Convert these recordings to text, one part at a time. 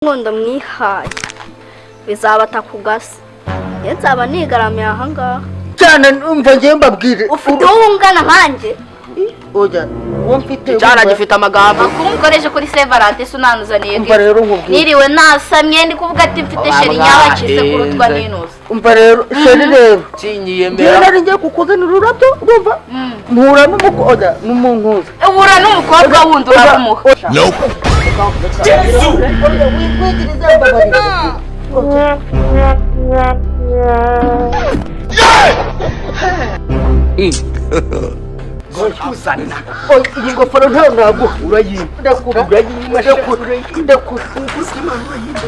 Ngondo mwihaye bizabata kugasa yenzaba nigaramiye aha ngaha cyane umva ngiye mbabwire ufite ungana nkanje oja uwo mfite cyara gifite amagambo kumukoreshe kuri Severante sunanuzaniye umva rero nkubwire niriwe nasamye ndi kuvuga ati mfite sheri nyabakize kurutwa n'intuzi umva rero sheri rero cinyiye mbere nari ngiye kukuzanira ururabyo urumva mpura n'umukoda n'umunkuza ubura n'umukobwa wundi uramuha Jesu Uzana iyi ngofero ntabwo urayima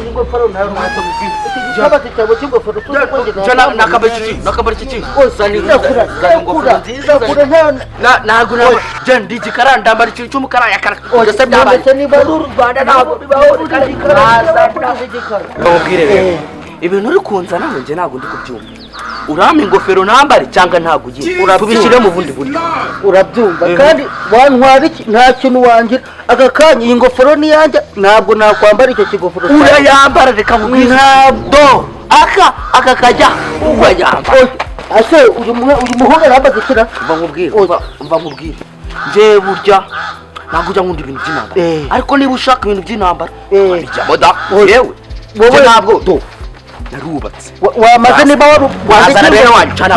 ingofero ntabwo ikibazo cyawe cy'ingofero nakabari kiki ntabwo ndi igikarandambara ikintu cy'umukara yakara ibintu uri kunzana njye ntabwo ndi kubyumva urama ingofero nambare cyangwa ntabwo ugiye tubishyire mu bundi buryo urabyumva kandi wantwara iki nta kintu wangira aka kanya iyi ngofero niyanjye ntabwo nakwambara icyo kigofero urayambara reka nkubwire ntabwo aka kajya urayambara ase uyu muhungu arambaza ikira mva nkubwire njye burya ntabwo ujya nkunda ibintu by'intambara ariko niba ushaka ibintu by'intambara bijyamo da yewe wowe ntabwo do narubatse wamaze niba wazana rero wacana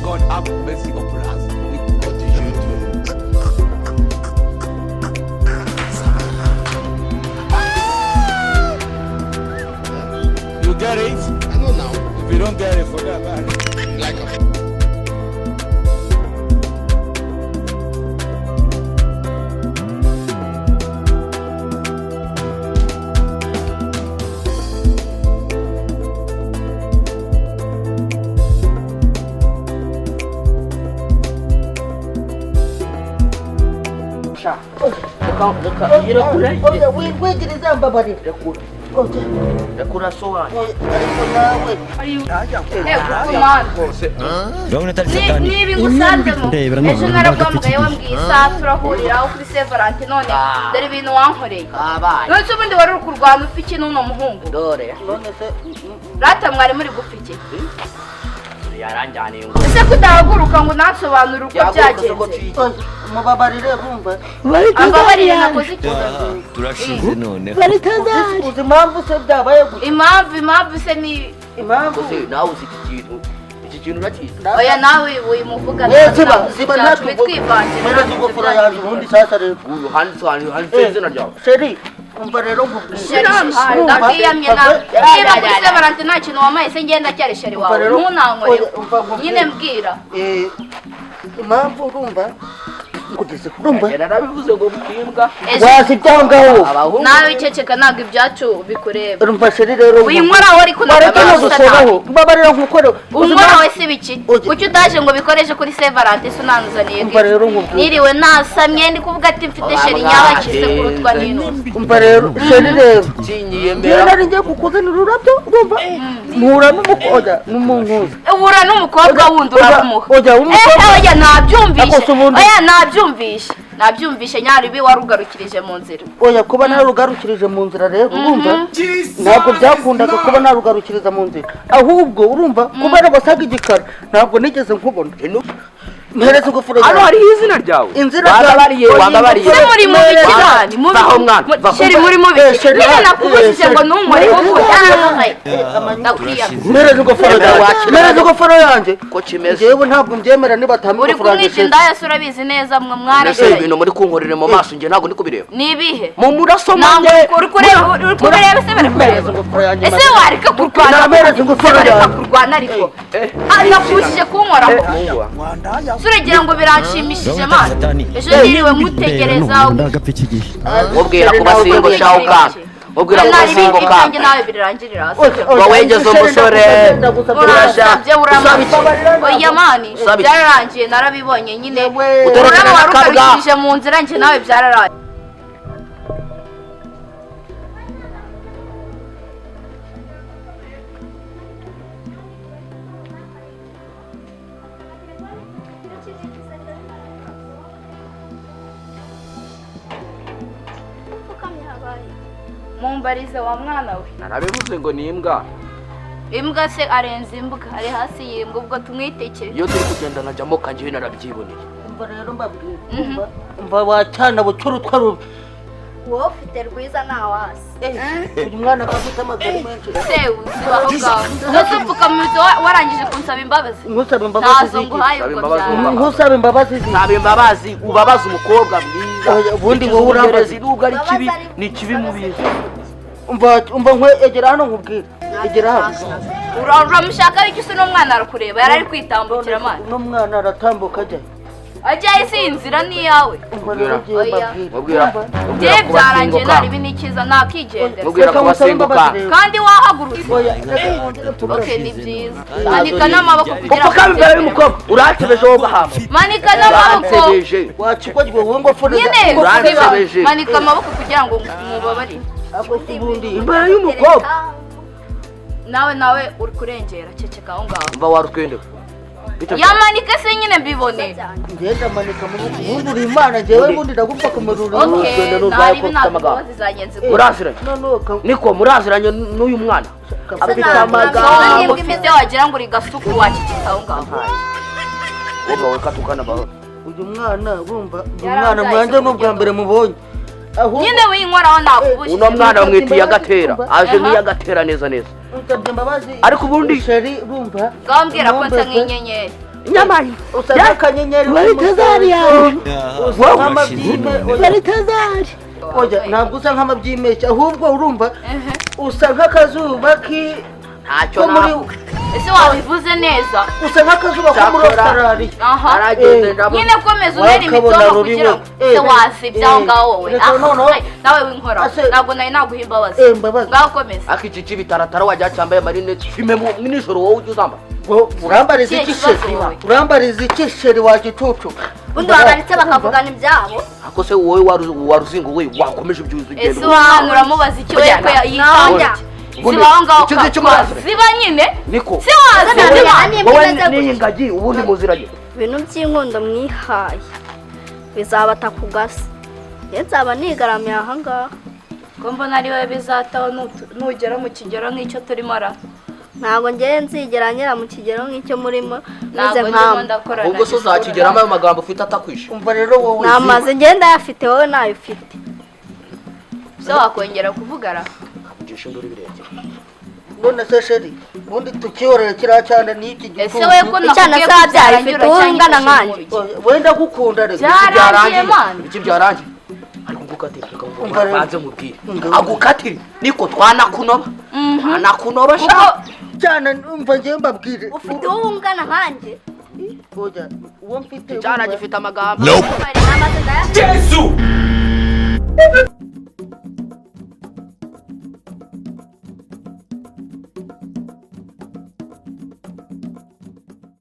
God have mercy upon us. You get it? I know now. If you don't get it, forget about it. Like a wigiriza mbabarira Rekura so wanjye niba ngusanzemo ejo naraguhamagaye wambwiye isaha turahuriraho kuri Severante none dore ibintu wankoreye none se ubundi wari uri kurwana ufite iki n'uno muhungu dore rata mwari muri gupfa iki yaranjyaniye ese kudahaguruka ngo nansobanure uko byagenze mubabarire bumva ambabarire nakoze iki turashize none uzi impamvu se byabaye gutya impamvu se ni impamvu nawe uzi iki kintu urakizi oya nawe uyimuvuga ziba natwe twivanze mbere z'ingofero yaje ubundi sasa rero handitse izina ryawe sheri umva rero nkubwire ndabwiyamye nawe niba kuri Severante nta kintu wamaye se ngenda cyari sheri wawe ntunankoreye nyine mbwira impamvu urumva kugeze kurumva yarabivuze ngo bwimbwa wasityangaho nawe iceceka ntabwo ibyacu bikureba urumva sheri rero uyinkoraho ariko nagusoraho mbabarira nkukore unkoraho se biki kuki utaje ngo bikoreshe kuri Severante sunanuzaniye niriwe nasamye ndi kuvuga ati mfite sheri nyabakize kurutwa n'intuzi umva rero sheri rero cinyiye mbere nari ngiye kukuzanira ururabyo urumva mpura n'umukoda n'umunkuza ubura n'umukobwa wundi uramuha oya nabyumvishe nyaribi warugarukirije mu nzira oya kuba narugarukirije mu nzira rero urumva ntabwo byakundaga kuba narugarukiriza mu nzira ahubwo urumva kuba nabasaga igikara ntabwo nigeze nkubona mpereza ingofero hano hariho izina ryawe wagabariye se muri mu bikirani sheri muri mu biki niba nakubujije ngo ntunkore kuko mpereza ingofero yanjye ko kimeze njyewe ntabwo mbyemera niba atamba uri kumwica indaya se urabizi neza mwe mwarashye ibintu muri kunkorera mu maso njye ntabwo ndi kubireba ni ibihe mu muraso manje uri kureba se bari kureba ese wareka kurwana ariko nakubujije kunkoraho suragira ngo biranshimishije mana ejo niriwe mutegereza mubwira ku basingo shawuka mubwira ku basingo ka nawe birangirira wawegeze umusore urasabye oya mani byararangiye narabibonye nyine ururabo warugarukirije mu nzira njye nawe byararangiye mumbarize wa mwana we. narabivuze ngo ni imbwa. Imbwa se arenze imbwa, ari hasi y'imbwa, ubwo tumwitekere. Iyo turi kugenda nkajyamo kanjye narabyiboneye. umva rero mbabwira umva wacana bucuru twarubi wowe ufite rwiza ntawasi uyu mwana afite amaguru menshi se uzibaho ngaho ntusupfukamuze warangije kunsaba imbabazi. nkusaba imbabazi ntazo nguhaye ubwo byawe. nkusaba imbabazi Saba imbabazi ubabaza umukobwa mwiza. ubundi wowe urambaza nubwo ari kibi ni kibi mu bihe. umva nkwe egera hano nkubwira egera hano uramushaka ariko isi n'umwana arakureba yari ari kwitambukira amazi. uno mwana aratambuka ajya ajyayo si inzira ni iyawe. Njye byarangiye naribi n'ikiza nakigendera mubwira ko basimbuka kandi wahagurutse. Okay ni byiza. Manika n'amaboko kugira ngo upfuka imbere y'umukobwa uratebeje wowe ugahama. manika n'amaboko wacikwagiwe wowe ngo fone nyine uransebeje. manika amaboko kugira ngo mubabarire. imbere y'umukobwa nawe uri kurengera ceceka aho ngaho. mva warutwende yamanike se nyine mbibone. ngenda manika amaboko ubundi uri imana njyewe ubundi ndagupfa kumurura Okay nari binago zizagenze gute. muraziranye niko muraziranye n'uyu mwana afite amagambo ufite wagira ngo uri gasuku wakikita aho ngaho. wowe katukana bahoro. uyu mwana urumva uyu mwana mwanjye n'ubwa mbere mubonye nyine winkoraho nakubushe. uno mwana bamwitiye agatera aje nk'iyagatera neza neza. ariko ubundi sheri urumva ngambwira ko nsa nk'inyenyeri. nyamari usanga akanyenyeri wari tazari yawe usa nk'amabyime wari tazari oya ntabwo usa nk'amabyimeke ahubwo urumva usa nk'akazuba ntacyo navuga. ese wabivuze neza. usa nk'akazuba ko muri Australia arageze ndabona nyine komeza unera imitomo kugira ngo se wasibye aho ngaho wowe. nawe winkoraho ntabwo nari naguha imbabazi. ngaho komeza. akici cy'ibitaratara wajya cyambaye marinete filime nijoro wowe ujya uzamba. urambariza iki sheri urambariza iki sheri wa gicucu ubundi babaritse bakavugana ibyabo. ako se wowe waruzingo we wakomeje ibyuzi ugenda. ese hano uramubaza icyo we ko yitanga zibaho ngaho ziba nyine niko si waziba wowe n'iyi ngagi ubundi muziranye. ibintu by'inkondo mwihaye bizabata ku gasi ye nzaba nigaramiye aha ngaha. ko mbona ari wowe bizataho nugera mu kigero nk'icyo turimo ara. ntabwo ngewe nzigera ngera mu kigero nk'icyo murimo ntabwo ndimo ndakora. ubwo se uzakigeramo ayo magambo ufite atakwishe. umva rero wowe namaze ngenda yafite wowe nayo ufite. se wakongera kuvugara ugisha induru ibirenge. none se sheri ubundi tukihorera kiriya cyane n'iki gicucu. ese we ko icyana nakubwiye se byarifite wowe ungana nkanjye. wenda gukunda rero byarangiye man. ibiki byarangiye ariko ngukatire banze mubwire agukatire niko twanakunoba sha cyane umva ngiye mbabwire ufite wowe ungana nkanjye. oya uwo mfite cyana gifite amagambo. namaze ndayafite.